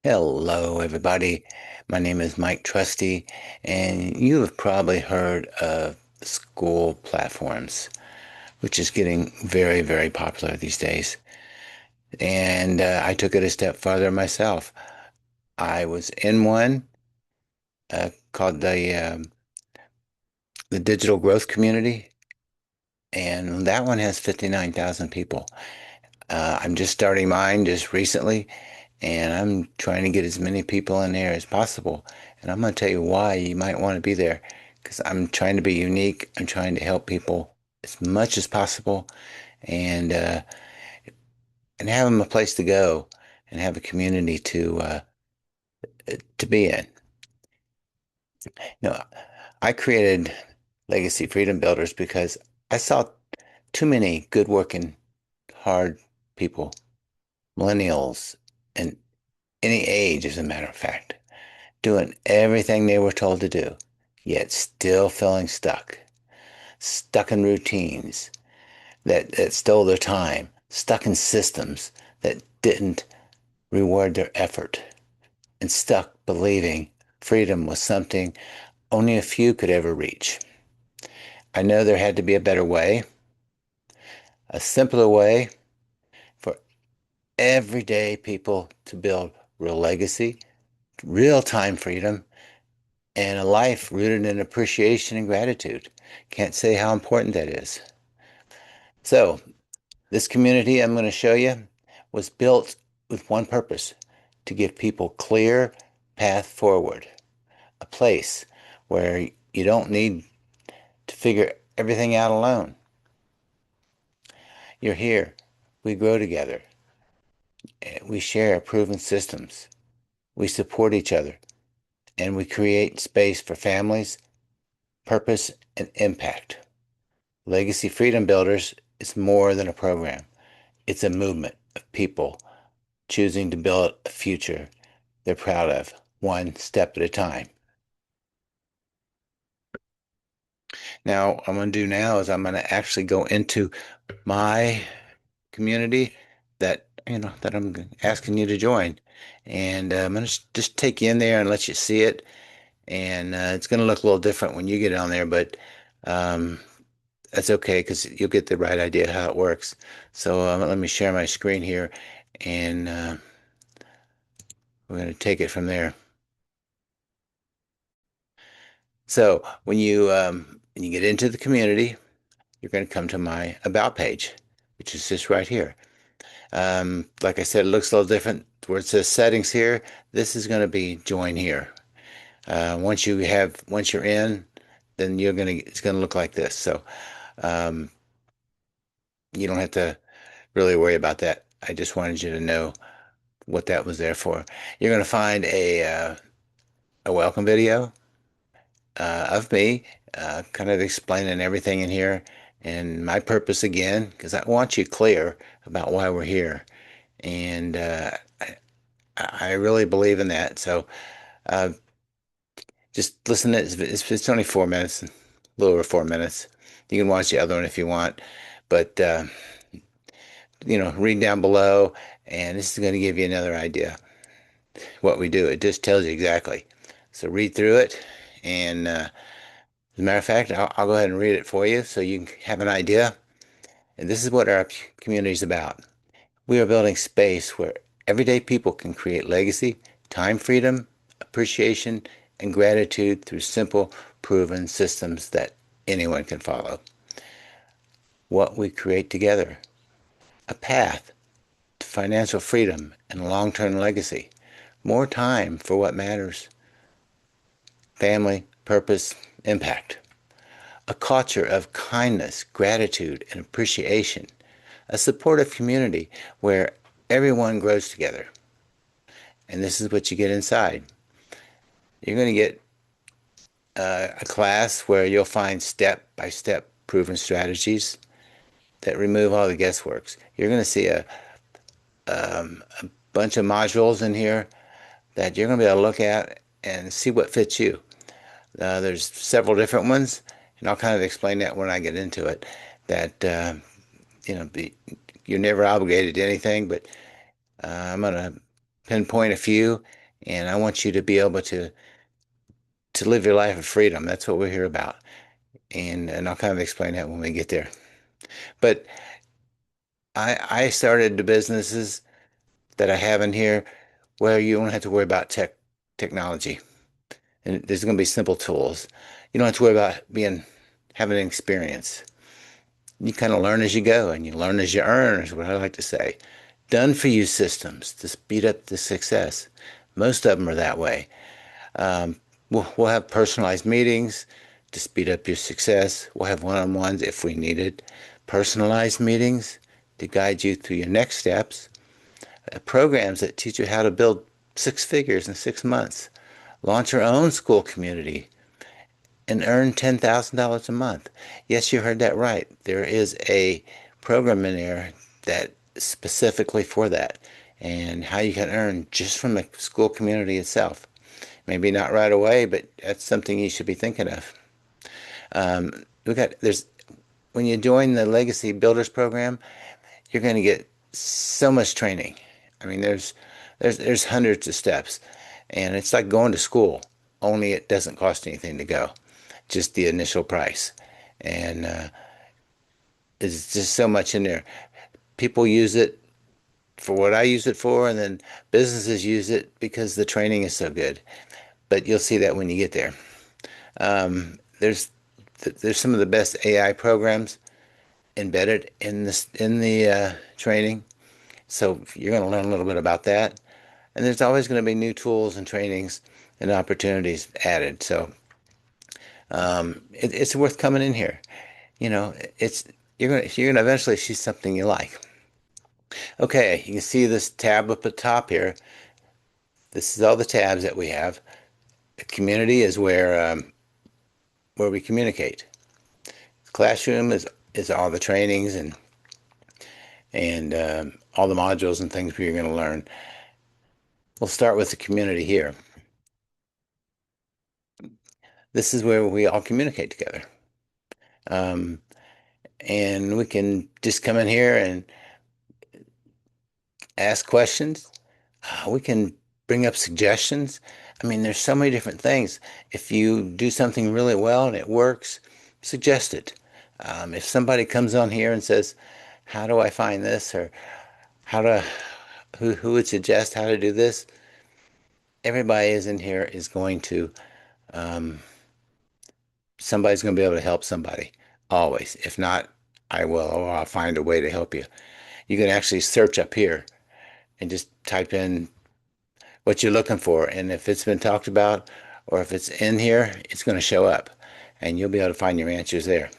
Hello, everybody. My name is Mike Trusty, and you have probably heard of Skool platforms, which is getting very, very popular these days. And I took it a step further myself. I was in one called the Digital Growth Community, and that one has 59,000 people. I'm just starting mine just recently, and I'm trying to get as many people in there as possible. And I'm going to tell you why you might want to be there, because I'm trying to be unique. I'm trying to help people as much as possible, and have them a place to go and have a community to be in. No, I created Legacy Freedom Builders because I saw too many good working, hard people, millennials, and any age, as a matter of fact, doing everything they were told to do, yet still feeling stuck in routines that stole their time, stuck in systems that didn't reward their effort, and stuck believing freedom was something only a few could ever reach. I know there had to be a better way, a simpler way for everyday people to build real legacy, real time freedom, and a life rooted in appreciation and gratitude. Can't say how important that is. So, this community I'm going to show you was built with one purpose: to give people clear path forward, a place where you don't need to figure everything out alone. You're here. We grow together. We share proven systems. We support each other, and we create space for families, purpose, and impact. Legacy Freedom Builders is more than a program. It's a movement of people choosing to build a future they're proud of, one step at a time. Now, what I'm going to do now is I'm going to actually go into my community that I'm asking you to join. And I'm going to just take you in there and let you see it. And it's going to look a little different when you get on there, but um, that's okay because you'll get the right idea how it works. So let me share my screen here, and we're going to take it from there. So when you get into the community, you're going to come to my About page, which is just right here. Like I said, it looks a little different. Where it says Settings here, this is going to be Join here. Once you're in, then it's gonna look like this. So um, you don't have to really worry about that. I just wanted you to know what that was there for. You're going to find a welcome video of me, kind of explaining everything in here, and my purpose again, because I want you clear about why we're here, and I really believe in that. So uh, just listen. It's only 4 minutes, a little over 4 minutes. You can watch the other one if you want, but read down below, and this is going to give you another idea what we do. It just tells you exactly. So read through it, and as a matter of fact, I'll go ahead and read it for you so you can have an idea. And this is what our community is about. We are building space where everyday people can create legacy, time freedom, appreciation, and gratitude through simple, proven systems that anyone can follow. What we create together: a path to financial freedom and long-term legacy, more time for what matters: family, purpose, impact. A culture of kindness, gratitude, and appreciation. A supportive community where everyone grows together. And this is what you get inside. You're going to get a class where you'll find step-by-step proven strategies that remove all the guessworks. You're going to see a bunch of modules in here that you're going to be able to look at and see what fits you. There's several different ones, and I'll kind of explain that when I get into it. That you know, you're never obligated to anything, but I'm gonna pinpoint a few, and I want you to be able to live your life of freedom. That's what we're here about. And I'll kind of explain that when we get there. But I started the businesses that I have in here where you don't have to worry about technology. And there's going to be simple tools. You don't have to worry about having an experience. You kind of learn as you go and you learn as you earn, is what I like to say. Done for you systems to speed up the success. Most of them are that way. Um, we'll have personalized meetings to speed up your success. We'll have one-on-ones if we need it. Personalized meetings to guide you through your next steps. Programs that teach you how to build six figures in 6 months. Launch your own Skool community and earn $10,000 a month. Yes, you heard that right. There is a program in there that is specifically for that and how you can earn just from the Skool community itself. Maybe not right away, but that's something you should be thinking of. There's when you join the Legacy Builders program, you're going to get so much training. I mean, there's hundreds of steps, and it's like going to school. Only it doesn't cost anything to go, just the initial price, and there's just so much in there. People use it for what I use it for, and then businesses use it because the training is so good. But you'll see that when you get there. There's some of the best AI programs embedded in the training. So you're going to learn a little bit about that. And there's always going to be new tools and trainings and opportunities added. So it's worth coming in here. You know, it's you're gonna eventually see something you like. Okay, you can see this tab up at the top here. This is all the tabs that we have. The community is where we communicate. Classroom is all the trainings and all the modules and things we're going to learn. We'll start with the community here. This is where we all communicate together. Um, and we can just come in here and ask questions. We can bring up suggestions. I mean, there's so many different things. If you do something really well and it works, suggest it. If somebody comes on here and says, "How do I find this?" or "How to," who would suggest how to do this? Everybody is in here is going to um, somebody's going to be able to help somebody always. If not, I will, or I'll find a way to help you. You can actually search up here and just type in what you're looking for. And if it's been talked about or if it's in here, it's going to show up and you'll be able to find your answers there.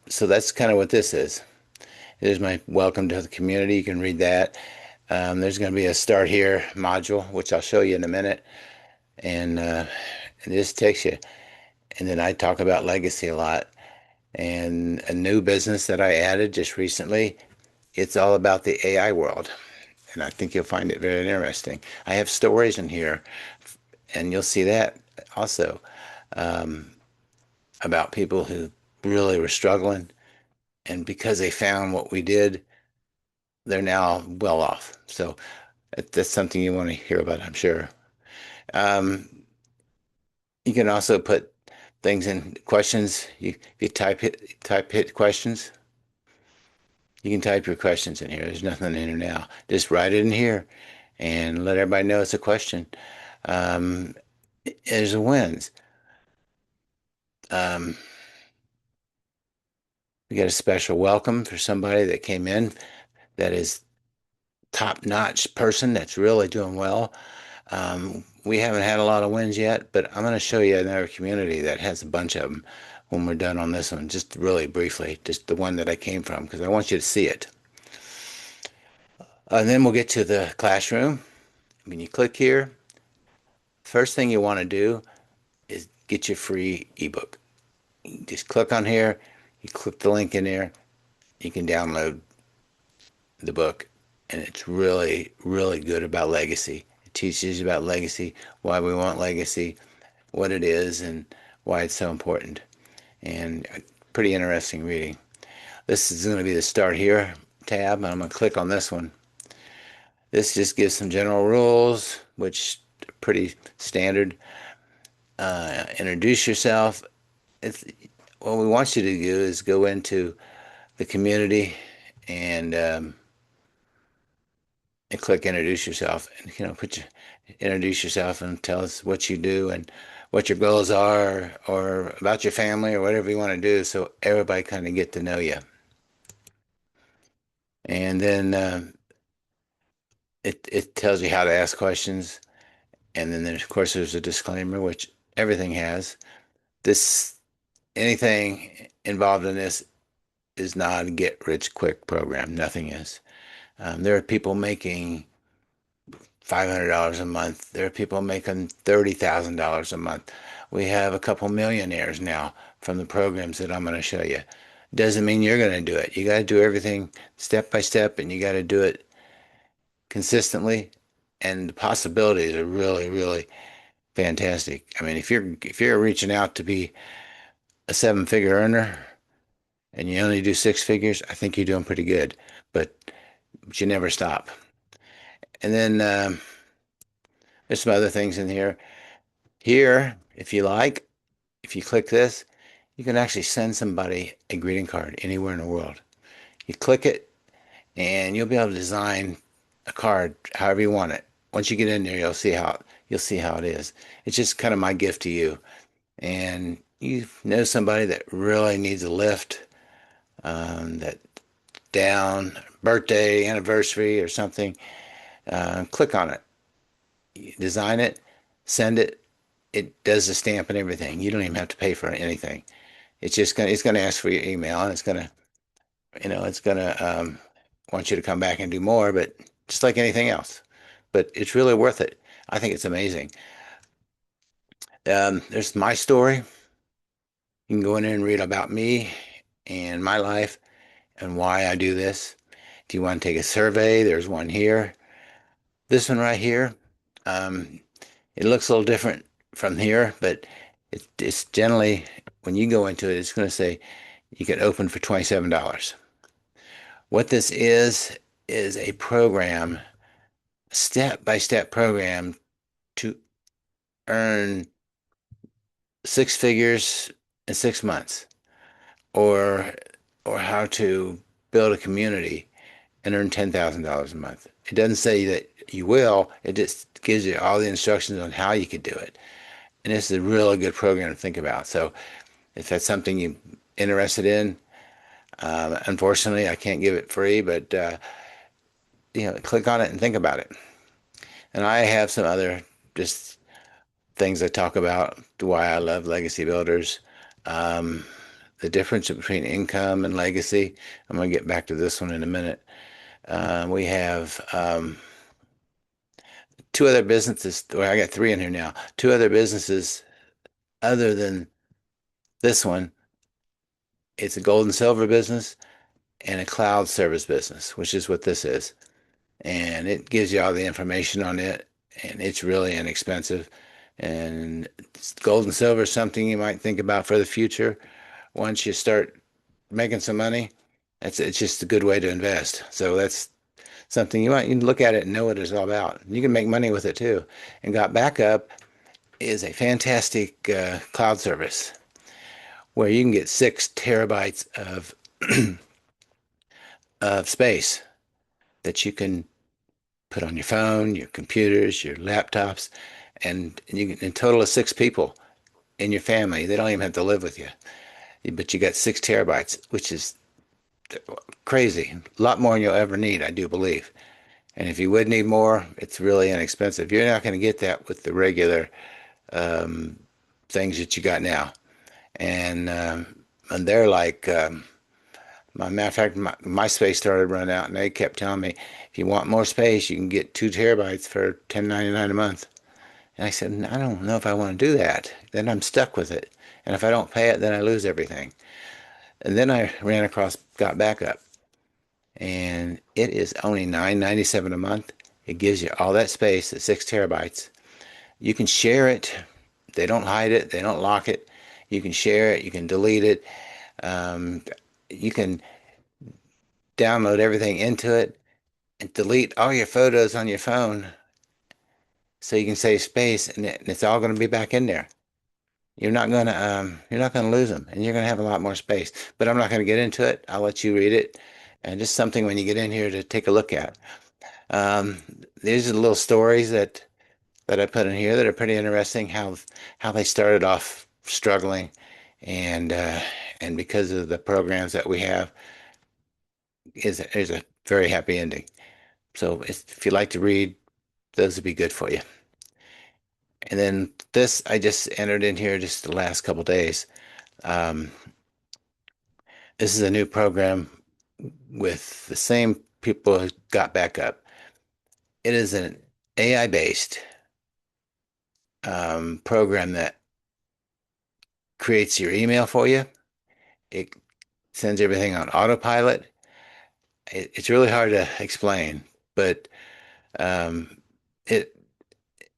So that's kind of what this is. Here's my welcome to the community. You can read that. There's going to be a start here module, which I'll show you in a minute. And this takes you. And then I talk about legacy a lot. And a new business that I added just recently, it's all about the AI world. And I think you'll find it very interesting. I have stories in here, and you'll see that also um, about people who really were struggling. And because they found what we did, they're now well off. So that's something you want to hear about, I'm sure. Um, you can also put things in questions. If you type hit questions, you can type your questions in here. There's nothing in here now. Just write it in here and let everybody know it's a question. Um, there's a wins. Um, we got a special welcome for somebody that came in that is top-notch person that's really doing well. We haven't had a lot of wins yet, but I'm going to show you another community that has a bunch of them when we're done on this one, just really briefly, just the one that I came from, because I want you to see it. And then we'll get to the classroom. When you click here, first thing you want to do is get your free ebook. You just click on here, you click the link in there, you can download the book, and it's really, really good about legacy. It teaches you about legacy, why we want legacy, what it is, and why it's so important. And pretty interesting reading. This is going to be the Start Here tab, and I'm going to click on this one. This just gives some general rules, which are pretty standard. Introduce yourself. It's, what we want you to do is go into the community and and click introduce yourself, and introduce yourself and tell us what you do and what your goals are, or about your family, or whatever you want to do, so everybody kind of get to know you. And then it tells you how to ask questions. And then of course there's a disclaimer, which everything has. This Anything involved in this is not a get rich quick program. Nothing is. There are people making $500 a month. There are people making $30,000 a month. We have a couple millionaires now from the programs that I'm going to show you. Doesn't mean you're going to do it. You got to do everything step by step, and you got to do it consistently. And the possibilities are really, really fantastic. I mean, if you're reaching out to be a seven-figure earner and you only do six figures, I think you're doing pretty good. But you never stop. And then there's some other things in here. Here, if you like, if you click this, you can actually send somebody a greeting card anywhere in the world. You click it, and you'll be able to design a card however you want it. Once you get in there, you'll see how it is. It's just kind of my gift to you. And you know somebody that really needs a lift, that down birthday, anniversary, or something. Click on it, design it, send it. It does the stamp and everything. You don't even have to pay for anything. It's gonna ask for your email, and it's gonna want you to come back and do more, but just like anything else. But it's really worth it. I think it's amazing. There's my story. You can go in there and read about me and my life and why I do this. If you want to take a survey, there's one here. This one right here, um, it looks a little different from here, but it's generally, when you go into it, it's going to say you can open for $27. What this is a program, step-by-step program to earn six figures in 6 months, or how to build a community and earn $10,000 a month. It doesn't say that you will, it just gives you all the instructions on how you could do it. And this is a really good program to think about. So if that's something you're interested in, unfortunately, I can't give it free, but click on it and think about it. And I have some other just things I talk about, why I love legacy builders, um, the difference between income and legacy. I'm going to get back to this one in a minute. We have two other businesses. Well, I got three in here now. Two other businesses other than this one. It's a gold and silver business and a cloud service business, which is what this is. And it gives you all the information on it, and it's really inexpensive. And gold and silver is something you might think about for the future. Once you start making some money, it's just a good way to invest. So that's something you can look at it and know what it's all about. You can make money with it too. And Got Backup is a fantastic cloud service where you can get 6 terabytes of space that you can put on your phone, your computers, your laptops, and you can, in total of 6 people in your family. They don't even have to live with you, but you got 6 terabytes, which is crazy. A lot more than you'll ever need, I do believe. And if you would need more, it's really inexpensive. You're not going to get that with the regular um, things that you got now. And they're like, matter of fact, my space started running out, and they kept telling me, if you want more space, you can get 2 terabytes for $10.99 a month. And I said, I don't know if I want to do that. Then I'm stuck with it. And if I don't pay it, then I lose everything. And then I ran across Got Backup, and it is only $9.97 a month. It gives you all that space at 6 terabytes. You can share it. They don't hide it. They don't lock it. You can share it. You can delete it. You can download everything into it. and delete all your photos on your phone so you can save space, and it's all going to be back in there. You're not gonna lose them, and you're gonna have a lot more space. But I'm not gonna get into it. I'll let you read it, and just something when you get in here to take a look at. Um, these are the little stories that I put in here that are pretty interesting. How they started off struggling, and uh, and because of the programs that we have, is a very happy ending. So if you like to read, those would be good for you. And then this I just entered in here just the last couple days. Um, this is a new program with the same people who got back up. It is an AI based program that creates your email for you. It sends everything on autopilot. It's really hard to explain, but um, it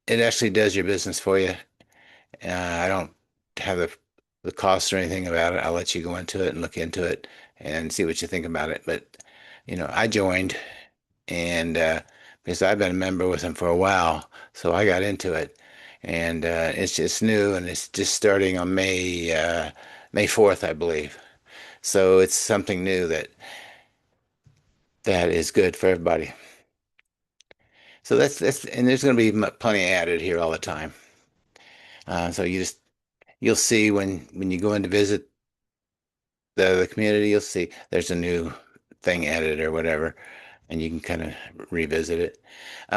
it actually does your business for you. I don't have the costs or anything about it. I'll let you go into it and look into it and see what you think about it. But I joined, and because I've been a member with them for a while, so I got into it, and it's just new, and it's just starting on May 4th, I believe. So it's something new that is good for everybody. So that's and there's going to be plenty added here all the time. So you'll see when you go in to visit the community, you'll see there's a new thing added or whatever, and you can kind of revisit it.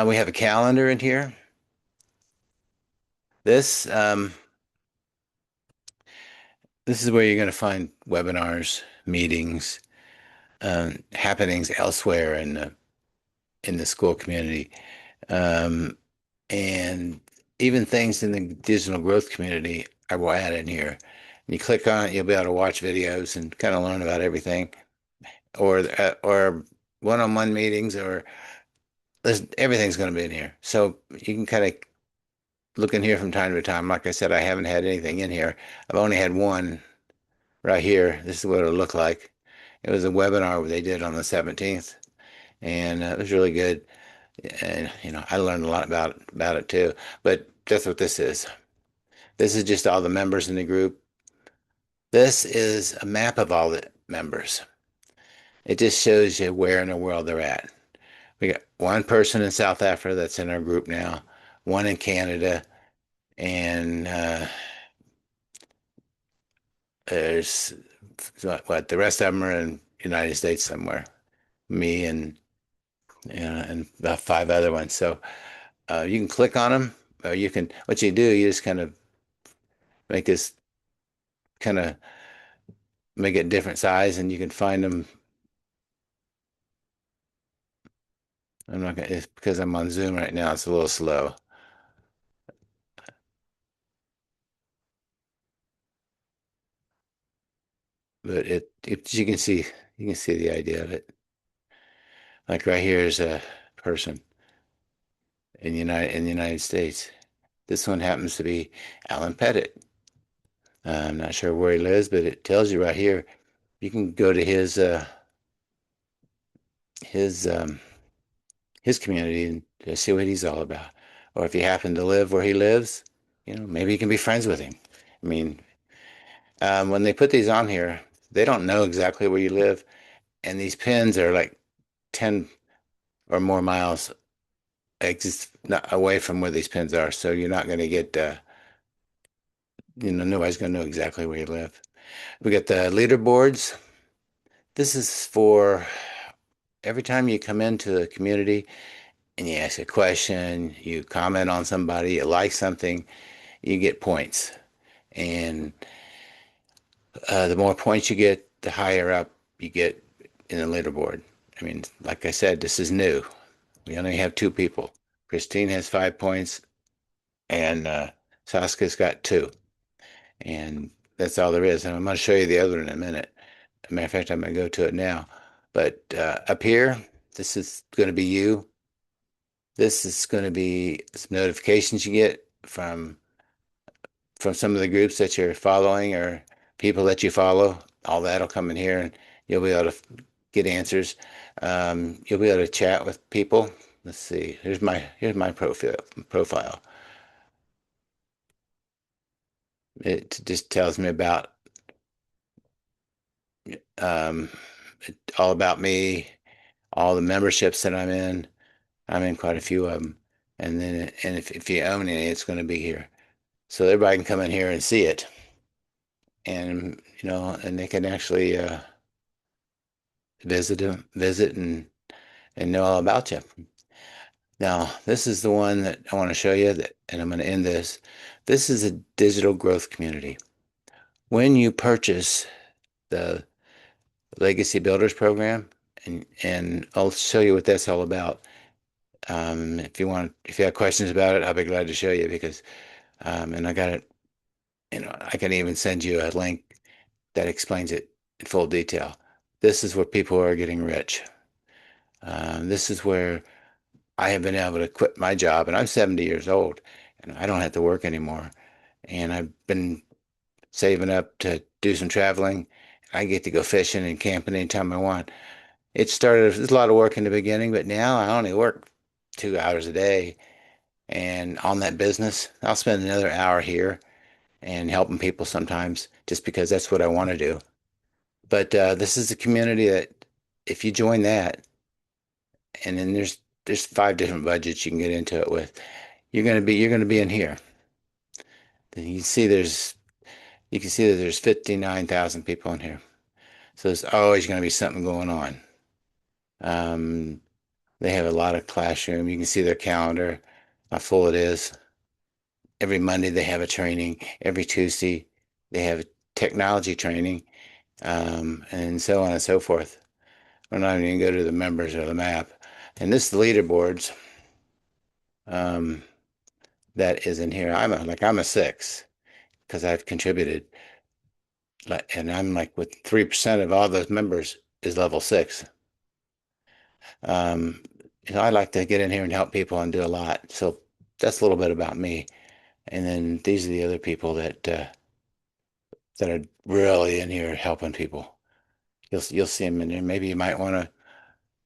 We have a calendar in here. This this is where you're going to find webinars, meetings, happenings elsewhere in the Skool community, um, and even things in the digital growth community. I will add in here. And you click on it, you'll be able to watch videos and kind of learn about everything, or one-on-one meetings, or everything's going to be in here. So you can kind of look in here from time to time. Like I said, I haven't had anything in here. I've only had one right here. This is what it'll look like. It was a webinar they did on the 17th, and it was really good. And I learned a lot about it too. But that's what this is. This is just all the members in the group. This is a map of all the members. It just shows you where in the world they're at. We got one person in South Africa that's in our group now, one in Canada, and there's what the rest of them are in United States somewhere. Me and about five other ones. So you can click on them, or you can what you do, you just kind of make this kind of make it different size, and you can find them. I'm not gonna, it's because I'm on Zoom right now. It's a little slow, but you can see the idea of it. Like right here is a person in the United States. This one happens to be Alan Pettit. I'm not sure where he lives, but it tells you right here. You can go to his his community and just see what he's all about. Or if you happen to live where he lives, maybe you can be friends with him. I mean, when they put these on here, they don't know exactly where you live, and these pins are like 10 or more miles not away from where these pins are. So you're not going to get, nobody's going to know exactly where you live. We got the leaderboards. This is for every time you come into the community and you ask a question, you comment on somebody, you like something, you get points. And the more points you get, the higher up you get in the leaderboard. I mean, like I said, this is new. We only have two people. Christine has 5 points, and Saska's got two. And that's all there is. And I'm going to show you the other in a minute. As a matter of fact, I'm going to go to it now. But up here, this is going to be you. This is going to be some notifications you get from some of the groups that you're following or people that you follow. All that'll come in here, and you'll be able to get answers. You'll be able to chat with people. Let's see. Here's my profile. It just tells me about um, all about me, all the memberships that I'm in. I'm in quite a few of them. And if you own any, it's going to be here. So everybody can come in here and see it. And, and they can actually visit and know all about you. Now, this is the one that I want to show you and I'm going to end this. This is a digital growth community. When you purchase the Legacy Builders program, and I'll show you what that's all about. If you have questions about it, I'll be glad to show you because, and I got it, I can even send you a link that explains it in full detail. This is where people are getting rich. This is where I have been able to quit my job, and I'm 70 years old, and I don't have to work anymore. And I've been saving up to do some traveling. I get to go fishing and camping anytime I want. It started, it's a lot of work in the beginning, but now I only work 2 hours a day. And on that business, I'll spend another hour here and helping people sometimes just because that's what I want to do. But this is a community that if you join that, and then there's 5 different budgets you can get into it with. You're gonna be in here. Then you can see that there's 59,000 people in here. So there's always going to be something going on. Um, they have a lot of classroom. You can see their calendar, how full it is. Every Monday they have a training. Every Tuesday they have technology training, and so on and so forth. We're not even going to go to the members or the map. And this is the leaderboards um, that is in here. I'm a 6 because I've contributed, and I'm like with 3% of all those members is level 6. Um, I like to get in here and help people and do a lot. So that's a little bit about me. And then these are the other people that are really in here helping people. You'll see them in there. Maybe you might want to,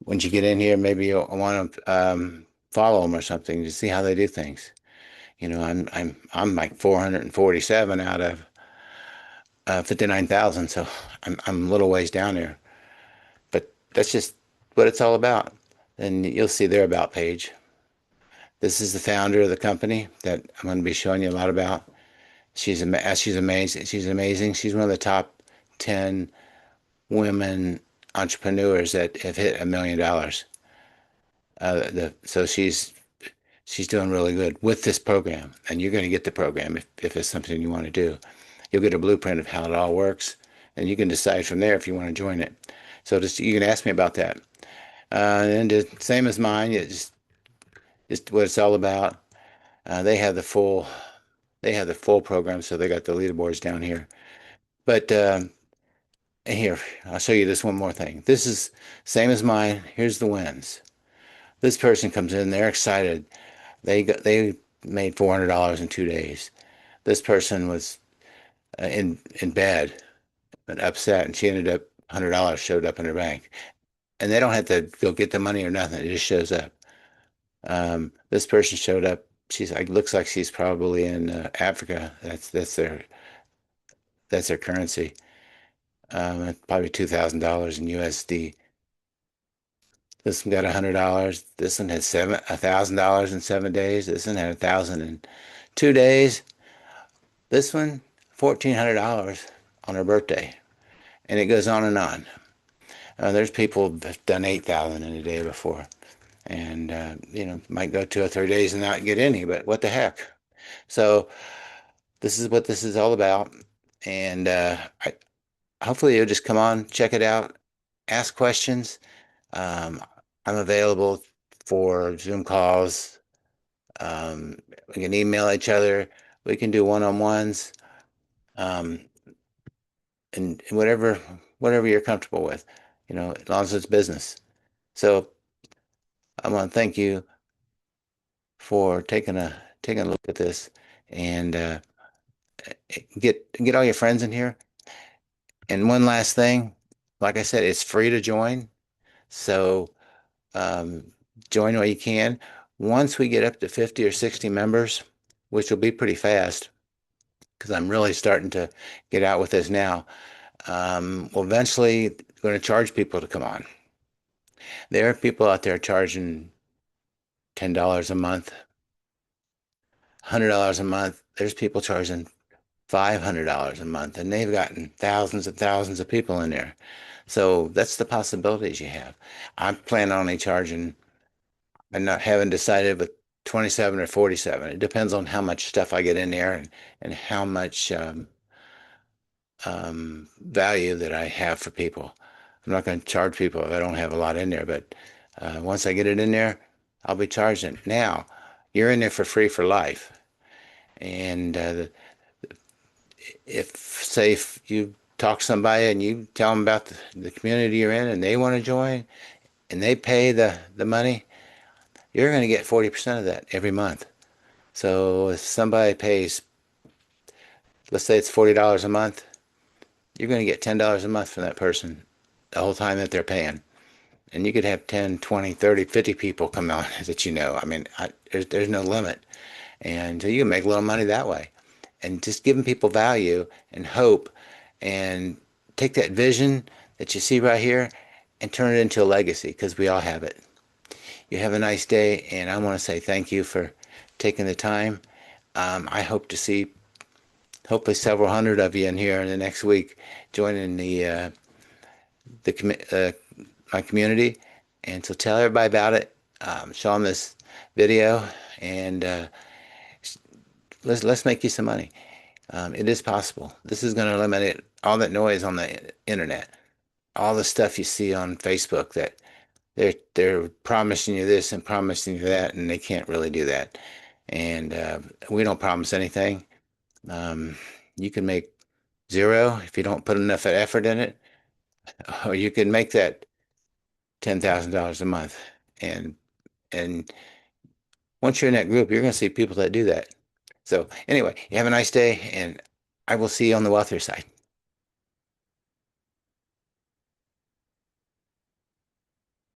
once you get in here, maybe you'll want to follow them or something to see how they do things. I'm like 447 out of 59,000, so I'm a little ways down there. But that's just what it's all about. And you'll see their about page. This is the founder of the company that I'm going to be showing you a lot about. She's amazing. She's amazing. She's one of the top 10 women entrepreneurs that have hit $1 million. So she's doing really good with this program, and you're going to get the program if it's something you want to do. You'll get a blueprint of how it all works, and you can decide from there if you want to join it. So just you can ask me about that. And the same as mine, just what it's all about. They have the full program, so they got the leaderboards down here. But here, I'll show you this one more thing. This is same as mine. Here's the wins. This person comes in, they're excited. They made $400 in 2 days. This person was in bed and upset, and she ended up $100 showed up in her bank, and they don't have to go get the money or nothing. It just shows up. This person showed up. She's like looks like she's probably in Africa. That's their currency. Probably $2,000 in USD. This one got $100. This one had $1,000 in 7 days. This one had 1,000 in 2 days. This one, $1,400 on her birthday, and it goes on and on. There's people that've done 8,000 in a day before, and might go 2 or 3 days and not get any. But what the heck? So this is what this is all about, and hopefully you'll just come on, check it out, ask questions. Um, I'm available for Zoom calls. We can email each other. We can do one-on-ones, um, and whatever you're comfortable with, as long as it's business. So I want to thank you for taking a look at this, and get all your friends in here. And one last thing, like I said, it's free to join. So um, join while you can. Once we get up to 50 or 60 members, which will be pretty fast because I'm really starting to get out with this now, we'll eventually going to charge people to come on. There are people out there charging $10 a month, $100 a month. There's people charging $500 a month, and they've gotten thousands and thousands of people in there. So that's the possibilities you have. I'm planning on only charging, I'm not haven't decided, but 27 or 47. It depends on how much stuff I get in there and how much value that I have for people. I'm not going to charge people if I don't have a lot in there, but once I get it in there, I'll be charging. Now, you're in there for free for life. And if, say, if you talk to somebody and you tell them about the community you're in and they want to join and they pay the money, you're going to get 40% of that every month. So if somebody pays, let's say it's $40 a month, you're going to get $10 a month from that person the whole time that they're paying. And you could have 10, 20, 30, 50 people come on that you know. I mean, there's no limit. And so you can make a little money that way. And just giving people value and hope and take that vision that you see right here and turn it into a legacy because we all have it. You have a nice day, and I want to say thank you for taking the time. I hope to see hopefully several hundred of you in here in the next week joining the my community. And so tell everybody about it. Show them this video, and let's make you some money. It is possible. This is going to eliminate all that noise on the internet, all the stuff you see on Facebook that they're promising you this and promising you that, and they can't really do that. And we don't promise anything. Um, you can make zero if you don't put enough effort in it, or you can make that $10,000 a month. And and once you're in that group, you're going to see people that do that. So anyway, you have a nice day, and I will see you on the wealthier side.